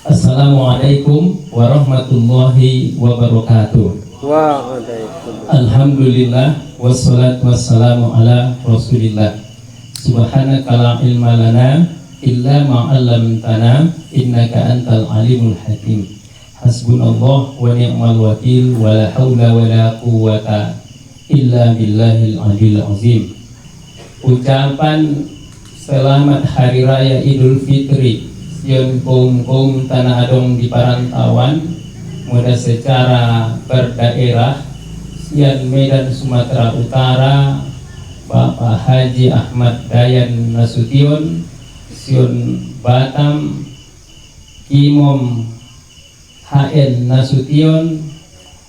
Assalamualaikum warahmatullahi wabarakatuh. Waalaikumsalam. Alhamdulillah wassalatu wassalamu ala Rasulillah. Subhanaka la ilma lana illa ma 'allamtana innaka antal alimul hakim. Hasbunallah wa ni'mal wakil wa la haula wa la quwwata illa billahil aliyil azim. Ucapan selamat hari raya Idul Fitri Sion kaum Tanah Adong di Parantauan, muda secara berdaerah, Sian Medan Sumatera Utara, Bapak Haji Ahmad Dayan Nasution, Sion Batam, Imam HN Nasution,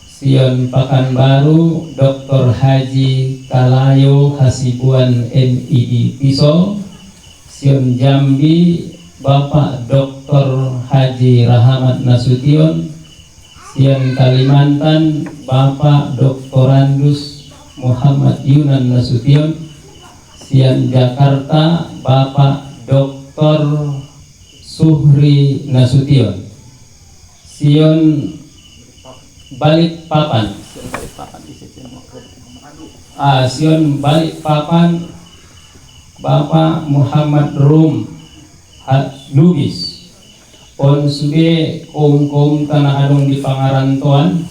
Sion Pekanbaru, Dr. Haji Kalayo Hasibuan NII Pisau, Sion Jambi, Bapak Dr. Haji Rahmat Nasution, Sian Kalimantan, Bapak Doktorandus Muhammad Yunan Nasution, Sian Jakarta, Bapak Dr. Suhri Nasution, Sion Balikpapan, Sion Balikpapan, Bapak Muhammad Rum Lubis. On sude kaum Tanah Adong di Pangarantauan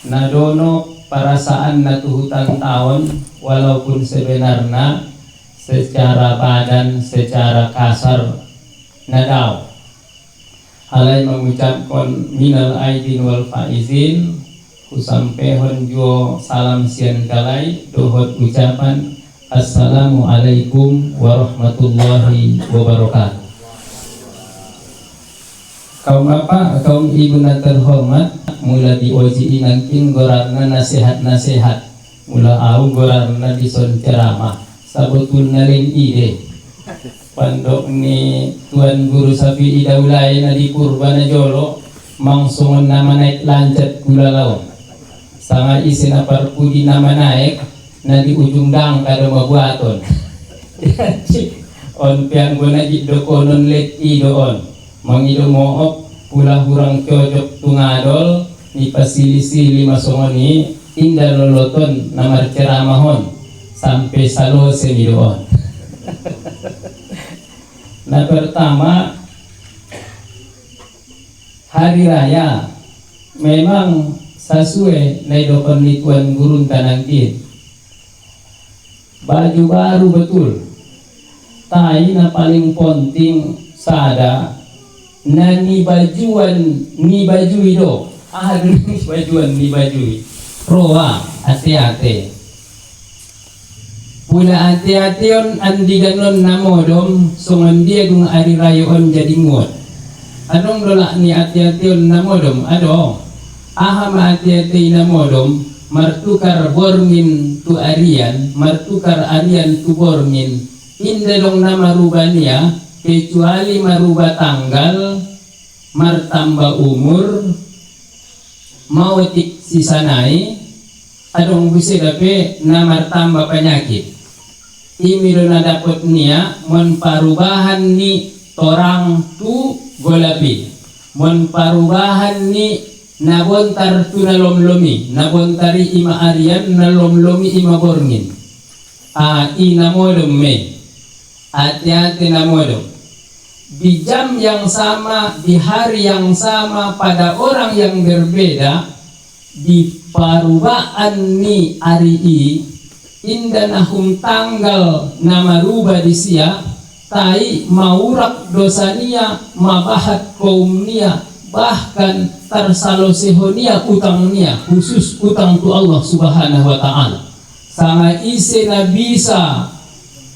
nadono perasaan natuhutan tahun, walaupun sebenarnya secara badan, secara kasar nadaw. Halai mengucapkan minal aidin wal faizin, kusampehon jo salam sian kalai dohot ucapan Assalamualaikum warahmatullahi wabarakatuh. Kaum bapak, kaum ibu na terhormat, mula dioji inangkin gorarna nasihat-nasihat, mula au gorarna dison ceramah, sabetul naling ide. Pandok ni Tuan Guru Sapi Idaulay na di Purbana Jolo, mangsungon nama naik lancat gula laon. Sanga isi na parpudi nama naik, na di ujung dang kada mabuaton. On piang guna jiddo konon let idoon. Mangido moop pula hurang cocok tungadol ni pasili-sili masongoni indah loloton namar ceramahon sampai salo semidoon. Nah, pertama, hari raya memang sesuai naidokon ni Tuan Gurun Tanangkin. Baju baru betul. Tai na paling penting sada na ni baju do ni bajuan ni bajui roa hati-hati pula hati-hati on andi ganon namodom songon dia dung ari rayon jadi muat adong dolak ni hati-hati on namodom ado aham hati-hati namodom martukar borngin tu arian martukar arian tu borngin inda dong nama rubania kecuali merubah tanggal, martambah umur, mau tik sisanai, adong bisa dapat na martambah penyakit. Imiro na dapat niya, mon parubahan ni torang tu golapi, mon parubahan ni nabontar tu nalomlomi, nabontari ima arian nalomlomi ima borngin. Inamodom me, hati-hati namodom. Di jam yang sama, di hari yang sama, pada orang yang berbeda, di parubaan ni hari inda nahum tanggal nama rubah di sia, tai maurak dosania, mabahat kaumnia, bahkan tarsalosehonia utangnia, khusus utang tu Allah subhanahu wa ta'ala. Sama isi na bisa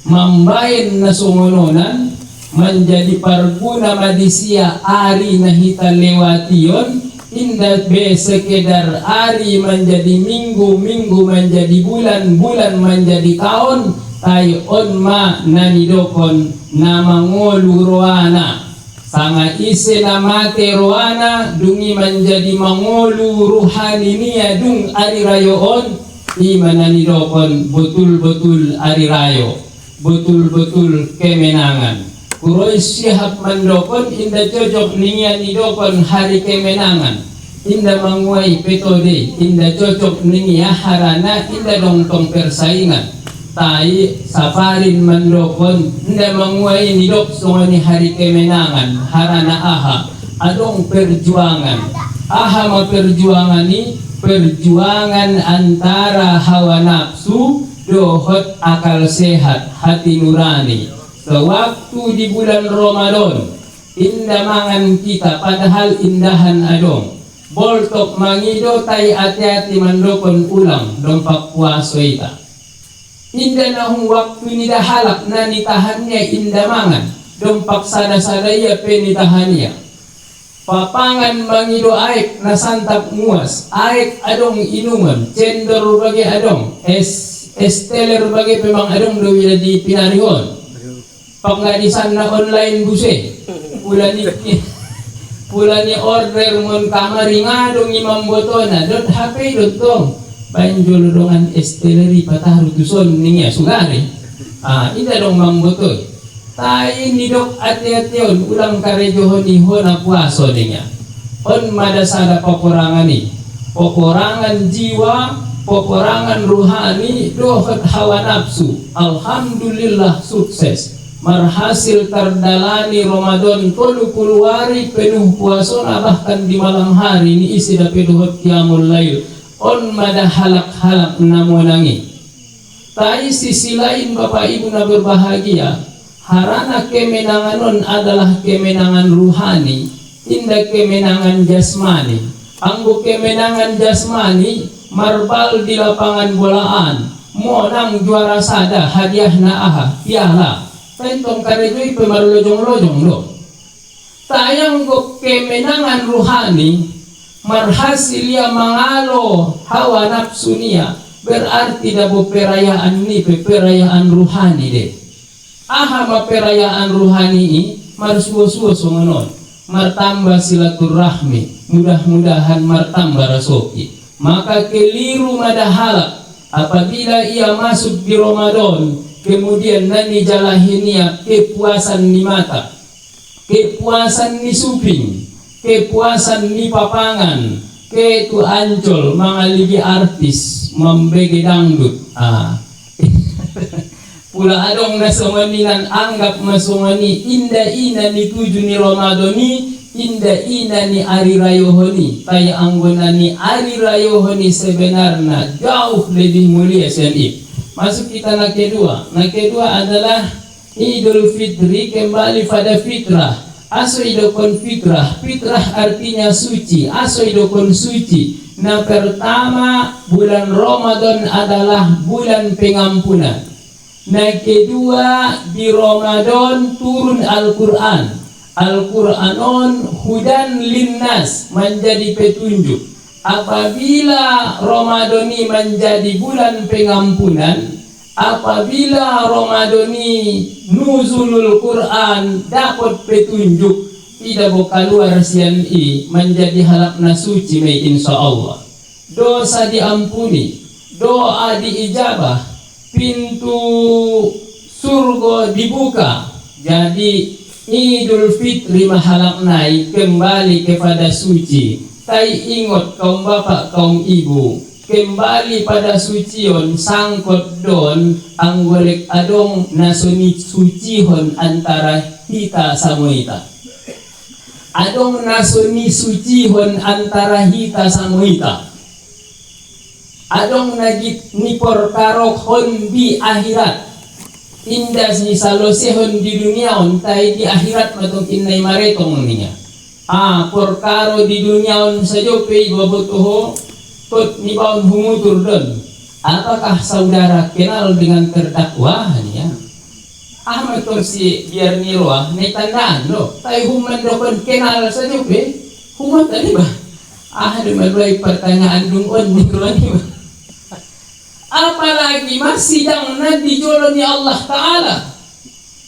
mambain na sungononan, menjadi parguna madisia ari na hita lewation indah be sekedar ari menjadi minggu menjadi bulan menjadi tahun tayon ma nanidokon nama ngolu roana sanga ise namate roana dungi menjadi mangolu ruhani niya dung ari rayoon ima nanidokon betul-betul ari rayo betul-betul kemenangan. Kuroy sihab mandokon inda cocok ningian idokon hari kemenangan. Inda manguai petode, inda cocok ningia harana inda dongtong persaingan. Tai safarin mandokon inda manguai nidok songani hari kemenangan harana aha adong perjuangan. Aha ma perjuangan ni perjuangan antara hawa nafsu dohot akal sehat hati nurani. Sewaktu di bulan Ramadan indah mangan kita padahal indahan adong boltok mangido tai hati-hati mandokon ulang dompak puaso ita indah nahung waktu nida halak na nitahannya indah mangan dompak sada-sada ia penitahannya papangan mangido aik na santap muas aik adong inuman cendor bagi adong esteler bagi pemang adong do wila di pinarihon pangadisan na online buse pula ni order mon kamari ngadong imam botona dot HP dot tong banjol dongan esteleri patah rutuson niya sugari ida dong mang botoy tai ni dok ati-ation ulang karejohon ihon na puaso niya on madasada peperangan ni peperangan jiwa peperangan ruhani dohot hawa nafsu alhamdulillah sukses marhasil terdalani Ramadan 30 hari penuh puasona bahkan di malam hari ni isi dapat dohot qiyamul lail on mada halak-halak namonangi tai sisi lain Bapak Ibu na berbahagia harana kemenanganon adalah kemenangan ruhani indah kemenangan jasmani anggo kemenangan jasmani marbal di lapangan bolaan monang juara sada hadiah na aha piala pentong karejui pemarlojong-lojong do tayang go kemenangan ruhani marhasilia mangalo hawa nafsu niya berarti dabo perayaan ni perayaan ruhani de aha ma perayaan ruhani ini marsuo-suo songonon martambah silaturahmi mudah-mudahan martambah rasoki maka keliru madahalak apabila ia masuk di Ramadan kemudian nani jalahinia kepuasan ni mata kepuasan ni suping kepuasan ni papangan ke tu ancol mangaligi artis membege dangdut pula adong nasongoninan anggap masongoni inda ina ni tuju ni Ramadani inda ina ni ari rayohoni tay anggona ni ari rayohoni sebenarnya jauh lebih mulia seni. Masuk kita na kedua adalah Idul Fitri kembali pada fitrah aso idokon fitrah artinya suci aso idokon suci. Nah pertama bulan Ramadan adalah bulan pengampunan. Nah kedua di Ramadan turun Al-Qur'anon hudan linnas menjadi petunjuk. Apabila Ramadani menjadi bulan pengampunan, apabila Ramadani nuzulul Quran dapat petunjuk, tidak bakal luar siani menjadi halakna suci mai insyaallah. Dosa diampuni, doa diijabah, pintu surga dibuka. Jadi Idul Fitri mahalaknai kembali kepada suci. Tai ingot kaum bapak kaum ibu kembali pada sucion sangkot don anggolek adong nasoni sucihon antara hita sama ita adong nasoni sucihon antara hita sama ita adong nagit nipor karokhon di akhirat indas ni salosehon di dunia on tai di akhirat matong kinay maretong niya porkaro di dunia on sajo pei babotoho tot ni baon humutur don. Apakah saudara kenal dengan terdakwa ya? Ahmad si biar nirwa ne tandaan lo. Tai human dokon kenal sajo pe. Human tadi ba? Ada malai pertanyaan dungon nirwa ni ba? Apalagi masih yang nabi jolo ni Allah Taala.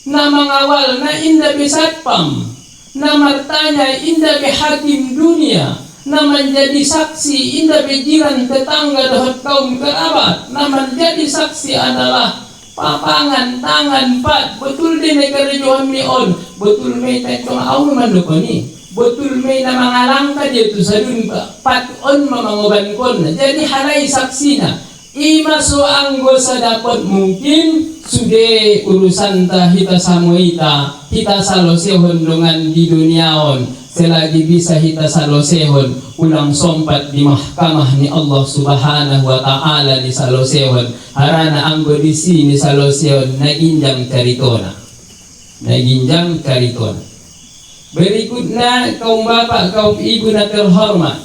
Na mengawal na inda bisatpam. Na martanya indah hakim dunia, na menjadi saksi indah jiran tetangga dahat kaum kerabat, na menjadi saksi adalah papangan tangan pat betul din may karejohan mi on betul may tetong aw man ko ni betul may na mga langka dito sa dun pat on mamangoban kon jadi halay saksi na imaso anggo sa dapat mungkin sude urusan ta hita samuita hita salosehon dengan di duniaon selagi bisa hita salosehon ulang sompat di mahkamah ni Allah subhanahu wa ta'ala di salosehon harana anggo di sini salosehon naginjang karitona berikutnya kaum bapak kaum ibu na terhormat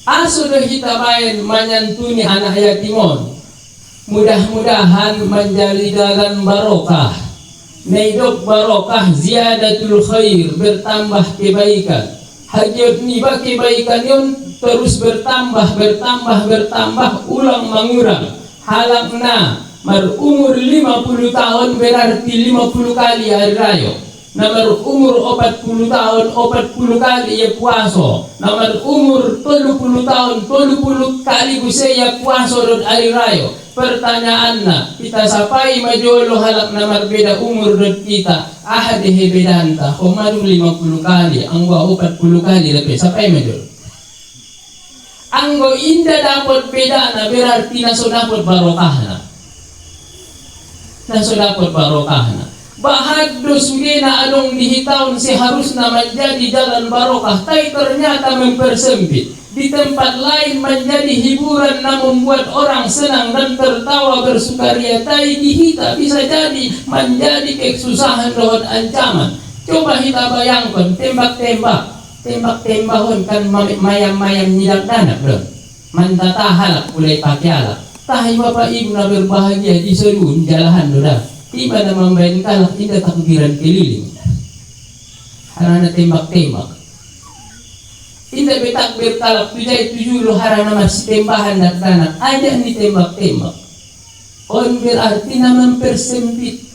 asudah kita main menyantuni anak yatimon mudah-mudahan menjadi jalan barokah hidup barokah ziyadatul khair bertambah kebaikan hajat niba kebaikan yun terus bertambah ulang mengurang halakna umur 50 tahun berarti 50 kali hari raya nomor umur 40 tahun 40 kali ya puaso nomor umur 30 tahun 30 kali busaya puaso dan hari raya pertanyaannya kita sapai majolo halak nomor beda umur dan kita ahadeh bedanta komadung 50 kali anggo 40 kali lebih sapai majolo anggo indah dapat bedana berarti naso dapat barokahna bahado sugena anong dihitaun seharusnya menjadi jalan barokah tapi ternyata mempersempit di tempat lain menjadi hiburan na membuat orang senang dan tertawa bersukaria tapi dihita bisa jadi menjadi kesusahan dan ancaman coba kita bayangkan tembak-tembakon kan mayam-mayam nyidak danak dong mantatahalak mulai pakai alat tahi bapak ibu na berbahagia di serun jalahan doda tiba na membayan kalak indah takbiran keliling harana tembak-tembak indah betakbir kalak tujay tujulo harana masih tembahan danak aja ni tembak-tembak on berarti na mempersempit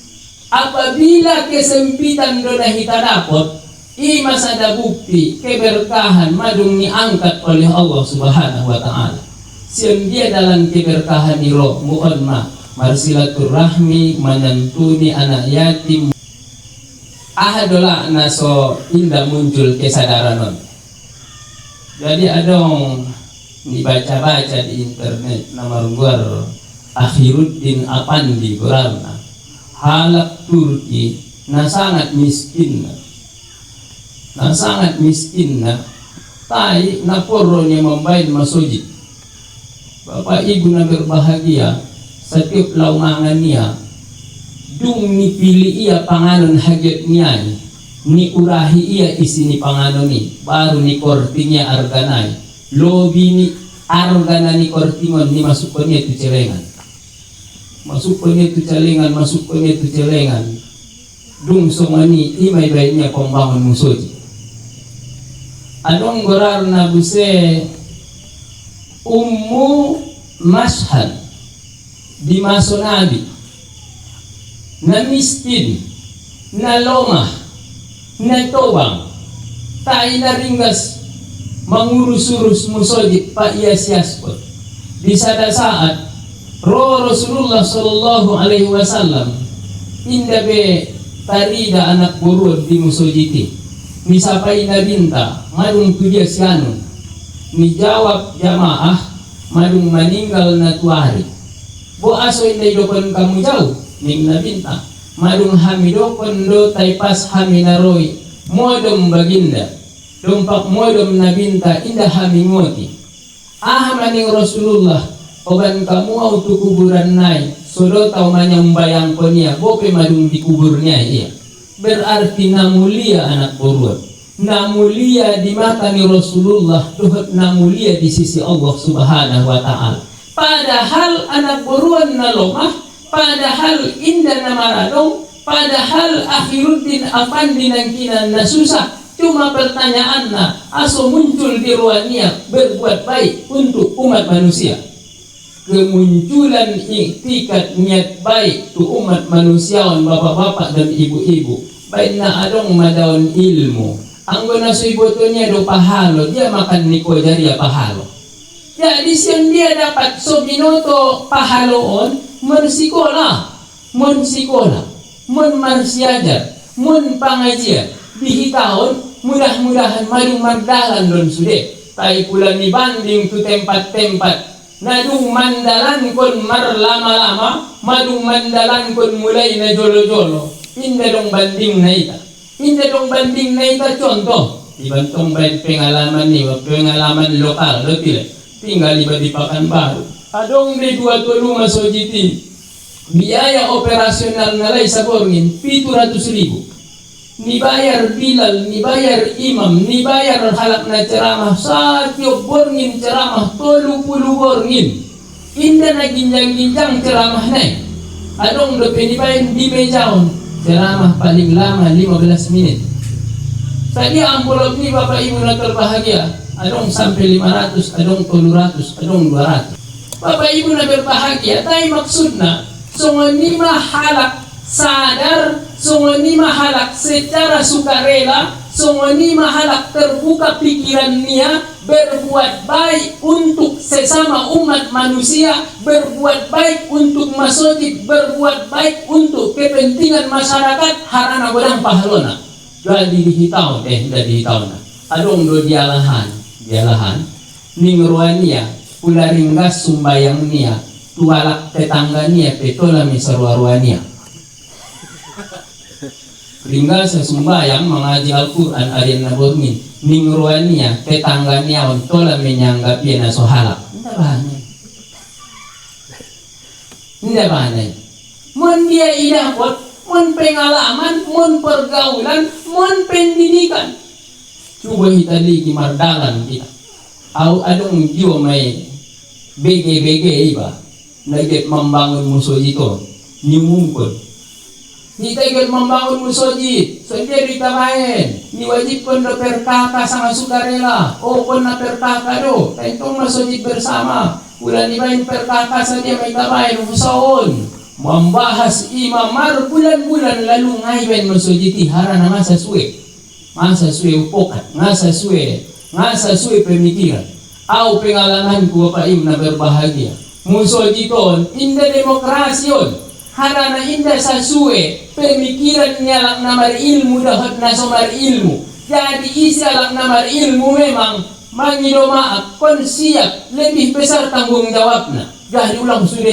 apabila kesempitan doda hita dapat imas ada bukti keberkahan madung diangkat oleh Allah subhanahu wa ta'ala siang dia dalam keberkahan ni roh mu'on ma marsilaturrahmi menentuni anak yatim ahadola naso indah muncul kesadaran jadi adong dibaca-baca di internet nomor luar Akhiruddin Apandi berarna halak Turki na sangat miskin na tai na porronya membain masujid bapak ibu na berbahagia setiap laungangan niya dung nipili iya panganon hajat niya ni urahi iya isi ni panganon ni baru ni kortingnya arganay lobi ni argana ni kortingon ni masukkan niya tu celengan dung songani imay bayinya pembangun musuji anong gorar na buse ummu mashhad di masonabi na miskin na lomah na tobang tayo na ringgas mangurus-urus musojit pa iyas-yaspot di sada saat Rasulullah sallallahu alaihi wasallam inda be tarida anak burud di musojiti misapai na binta madung tudia sianun mijawab jamaah madung meninggal na tuari bo aso inda idokon kamu jauh ning na binta madung hamidokon do taipas haminaroi modom baginda dompak modom na binta inda hamingoti maning Rasulullah oban kamu au tu kuburan nai sodo tau manyambayang konia bope madung di kuburnya iya berarti namulia anak burud namulia di mata ni Rasulullah tuhat namulia di sisi Allah subhanahu wa ta'ala padahal anak burud na lomah padahal indah na maradong padahal Akhiruddin Apandi nangkinan na susah cuma pertanyaan na aso muncul di ruannya berbuat baik untuk umat manusia kemunculan iktikat niat baik tu umat manusiawan bapak-bapak dan ibu-ibu baik na adong madaon ilmu anggo na suibotonya do pahalo dia makan niko jari pahalo Jadi siang dia dapat so binoto pahaloon, mun sikola, mun marsiajar, mun pangajian, dihitaon, mudah-mudahan madu mardalan don sude. Tai pula dibanding tu tempat-tempat nadung mandalan kon mar lama-lama, madung mandalan kon mulai na jolo-jolo. Inda dong banding na ita contoh. Ibantong baik pengalaman ni, pengalaman lokal, lo tidak. Tinggal di Pekanbaru. Adong de 25 sojiti. Biaya operasional nalai saborngin 700.000. Nibayar bilal, nibayar imam, nibayar halak na ceramah, satiap borngin ceramah 30 borngin. Indah na ginjang-ginjang ceramah naik. Adong do penibayan di mejaon, ceramah paling lama 15 menit. Tadi amplop ni Bapak Ibu na terbahagia, adong sampai 500, adong 700, adong 200. Bapak Ibu na berbahagia, tapi maksudnya sungguh halak sadar, sungguh halak secara sukarela, sungguh halak terbuka pikiran niya, berbuat baik untuk sesama umat manusia, berbuat baik untuk masjid, berbuat baik untuk kepentingan masyarakat, harana godang pahalona. Jadi dihitau na. Adong do dialahan, ningruan niya, pula ringgas sumbayang niya, tualak tetangga niya, petola misarwa-rwa niya. Ringgas sa sumbayang mengaji Al-Quran arian na borngin, ningruan niya, tetangga niya, tola menyanggap yan na sohalak. Hindi ba na? Mun dia idapot, mun pengalaman, mun pergaulan, mun pendidikan. Coba kita lagi mardalan kita. Adong jiwa may BG iba. Lagi membangun musuh itu, nimungkul. Kita ikut membangun musojid, sendiri kita main. Diwajibkan do perkaka sama sukarela. Oh, pun na perkaka do. Tentong masojid bersama. Bulan ibain perkaka saja kita main usahaon. Membahas imamar bulan-bulan lalu ngaiben masojid harana masa suwe upokat, masa suwe pemikiran. Au pengalaman ku Bapak Ibu na berbahagia. Musojidon indah demokrasi on. Harana indah sasuwe pemikiran nyalak namar ilmu dahat nasomar ilmu. Jadi isi alak namar ilmu memang mangido maaf kon siap lebih besar tanggung jawabna. Jadi ulang sudah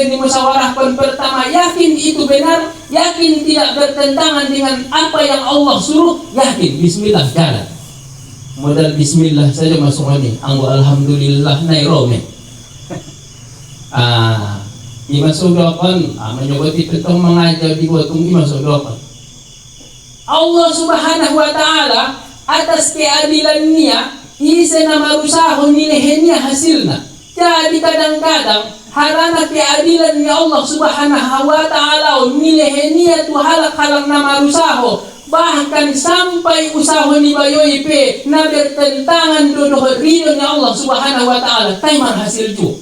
dimusyawarahkan pertama, yakin itu benar, yakin tidak bertentangan dengan apa yang Allah suruh, yakin bismillah jalan. Modal bismillah saja masuk ini. Anggo alhamdulillah nairome. Imasudokon, menyebut petong mengajar di botung imasudokon. Allah Subhanahu wa taala atas keadilan niya, isa na marusaho nilehnya hasilna. Jadi kadang-kadang harana keadilan ni Allah Subhanahu wa taala nilehnya tu halak-halak na marusaho, bahkan sampai usaha ni bayoy pe na bertentangan dodoh ridho ni Allah Subhanahu wa taala, tay marhasil ju.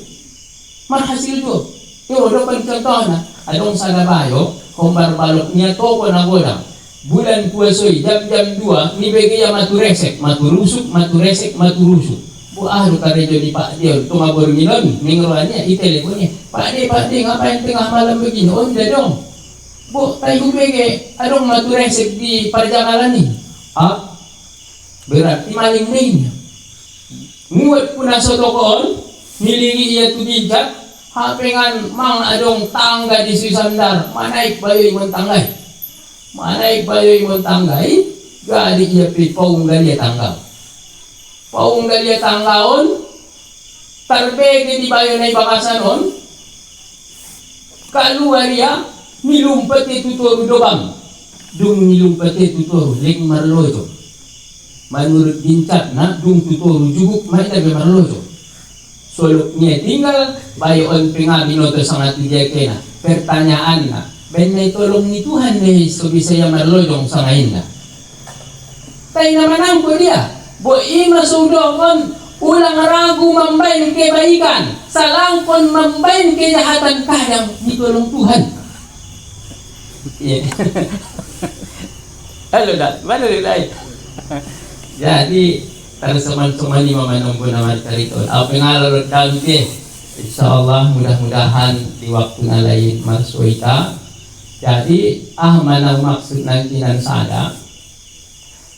Yo do contohna, adong sana bayo, hombar balok niya toko na godang. Bulan puasoy jam-jam 2 ni begeya maturesek, maturusuk. Buah do karejo di Pak Dio tumabor milon, ningruannya iteleponnya. Pak De ngapain tengah malam begini? Oh, tidak dong. Bu, tayo bege, adong maturesek di perjalanan ni. Berarti maling lainnya. Nguat puna sotokon, nilingi ia tu bijak, hapengan mang adong tangga di Susandar, manaik bayoy mon tanggay, gadi ia pipaung galia tanggaon, tarbege di bayo na ibakasanon, kaluar ya, nilumpet itu turu dobang, lek marlojo, menurut bincat na, tuturu juguk, may tabi marlojo. Soloknya tinggal, bayo on pingabinoto sangat dijakena, pertanyaan na, ben may tolong ni Tuhan deh, so bisa ya marlojong sa ngayon na. Tayo naman ang ko dia, bo ima sudokon, ulang ragu membain kebaikan, salangkon membain kejahatan, kadang ditolong Tuhan. Halo dah, mana dia? Jadi Teman-teman ni mamanunggo naman karito. Ang pengalalot kami, insyaallah mudah-mudahan di waktu na lain marsuita. Jadi manang maksud ng kinansada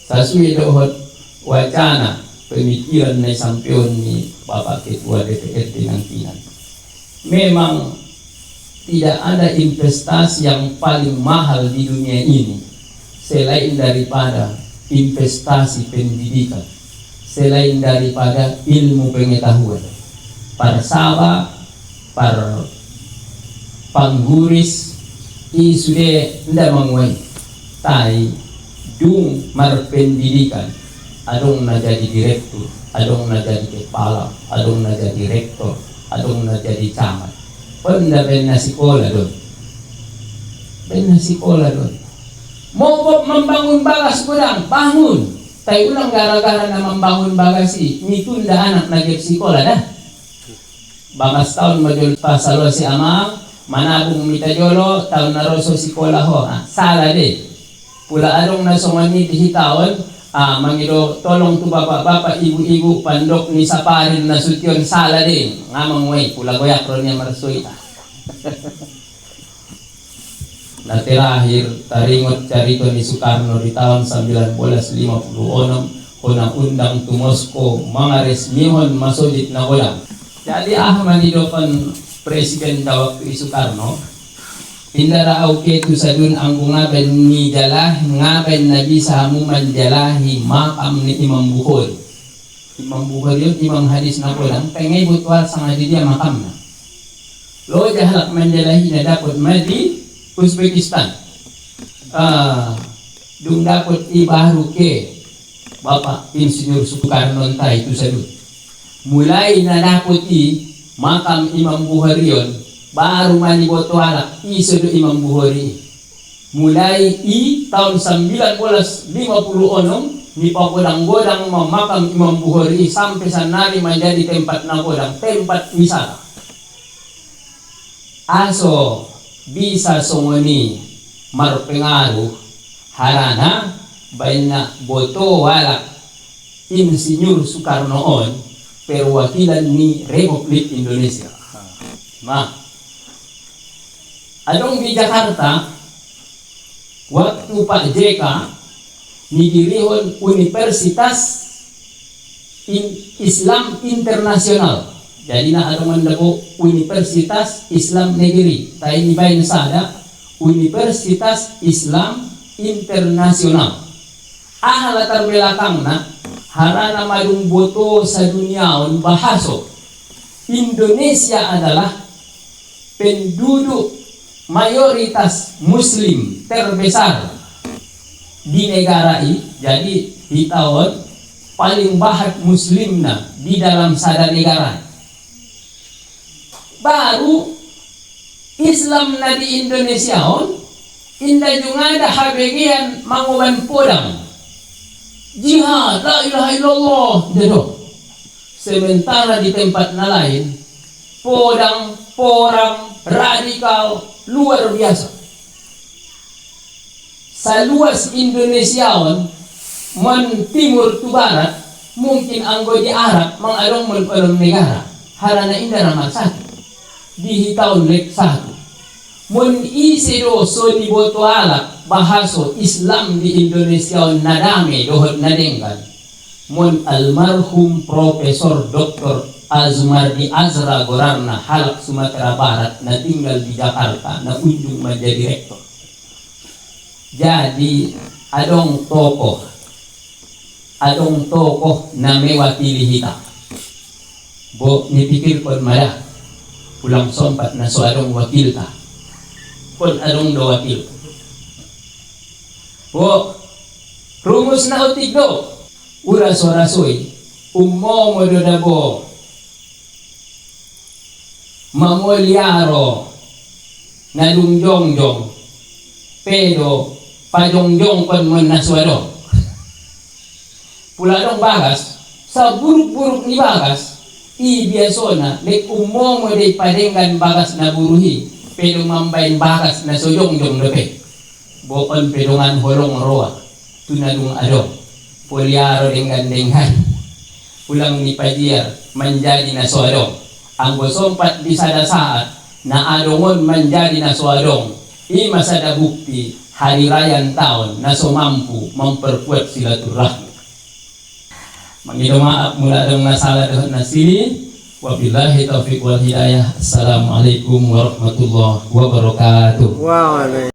sa suwidohot wacana pemikiran na sampion ni Bapak Ketua DPRD ng Kinan. Memang tidak ada investasi yang paling mahal di dunia ini selain daripada investasi pendidikan, selain daripada ilmu pengetahuan. Para sawa, para pangguris, sudah tidak menguai. Tai, dung marpendidikan, adong na jadi direktur, adong na jadi kepala, adong na jadi rektor, adong na jadi camat. Penda ben na sikola doon. Ben na sikola doon. Mau membangun bagas kurang, bangun. Tayo ulang gara-gara na membangun bagasi, nitunda anak na sekolah dah. Bagas tahun majul pasalo si amang, manabong mitajolo, tahun na roso sekolah ho. Salah deh. Pula adong na songani dihitaon, mangido tolong tu bapak-bapak, ibu-ibu, pandok ni saparin na sutyon, salah deh. Ngamang way, pula goyak ronnya marsuita. Na terakhir taringot carito ni Soekarno di tahun 1956 undang tu Moskow mga resmihon masudit na ulang. Jadi manidopan presiden daw waktu Soekarno indara auke tu sadun ang ngaben ni jalah ngaben na bisa mo manjalahi makam ni Imam Bukhari. Imam Bukhari yun imam hadis na ulang pengay butwal sang dia makam na. Lo jahalak manjalahi na dapat madi Uzbekistan. Dung dapat ibaru ke Bapak Insinyur Soekarno entah itu sadut. Mulai na dapat makam Imam Bukhari yon, baru mani boto anak isodo Imam Bukhari. Mulai tahun 1956 ni pagodang-godang makam Imam Bukhari sampai sanari menjadi tempat nagodang, tempat wisata. Aso bisa songoni marpengaruh harana baina boto walak Insinyur Soekarno on perwakilan ni Republik Indonesia. Adong di Jakarta waktu Pak JK nidirihon Universitas Islam Internasional. Jadi na adong mandabo Universitas Islam Negeri. Tayo ni bayin sada Universitas Islam Internasional. Latar belakang na harana madung boto sa duniaon bahaso. Indonesia adalah penduduk mayoritas Muslim terbesar di negara ini. Jadi di tahun paling banyak Muslim na di dalam sada negara. Baru Islam na di Indonesia on inda juga ada habagian manguban podang jihad la ilaha illallah dedo. Sementara di tempat na lain podang porang radikal luar biasa. Sa luas Indonesia on man timur tu barat mungkin anggo di Arab mangadong man negara harana inda ramad satu di tahun lek satu. Mun isido so di boto alak bahaso Islam di Indonesia nadame dohot nadenggan. Mun almarhum Profesor Dr. Azmardi Azra Gorarna halak Sumatera Barat na tinggal di Jakarta na unjung menjadi rektor. Jadi adong tokoh na mewakili kita. Bo nipikir kon malah pulang sompat na so adong wakil ta. Kon adong do wakil. Bo rumus na utigdo. Uraso-rasoy ummo mo do dabo. Mamulyaro na lungjong-jong. Pero pajongjong kon mo naswado. Pula dong bagas sa buruk-buruk ni bagas. Biaso na lek ummo mo de padenggan bagas na buruhi pero mambain bagas na soyong-jong dope. Bokon pedongan holong roa tunadung adong. Poliaro dengan ulang ni pajier menjadi nasuadong. Ang gosompat di sada saat na adongon menjadi nasuadong. I masa ada bukti hari raya tahun na mampu memperkuat silaturahmi. Mengido maaf mula dong nasalah dengan nasili. Wabillahi taufiq wal hidayah. Assalamualaikum warahmatullahi wabarakatuh.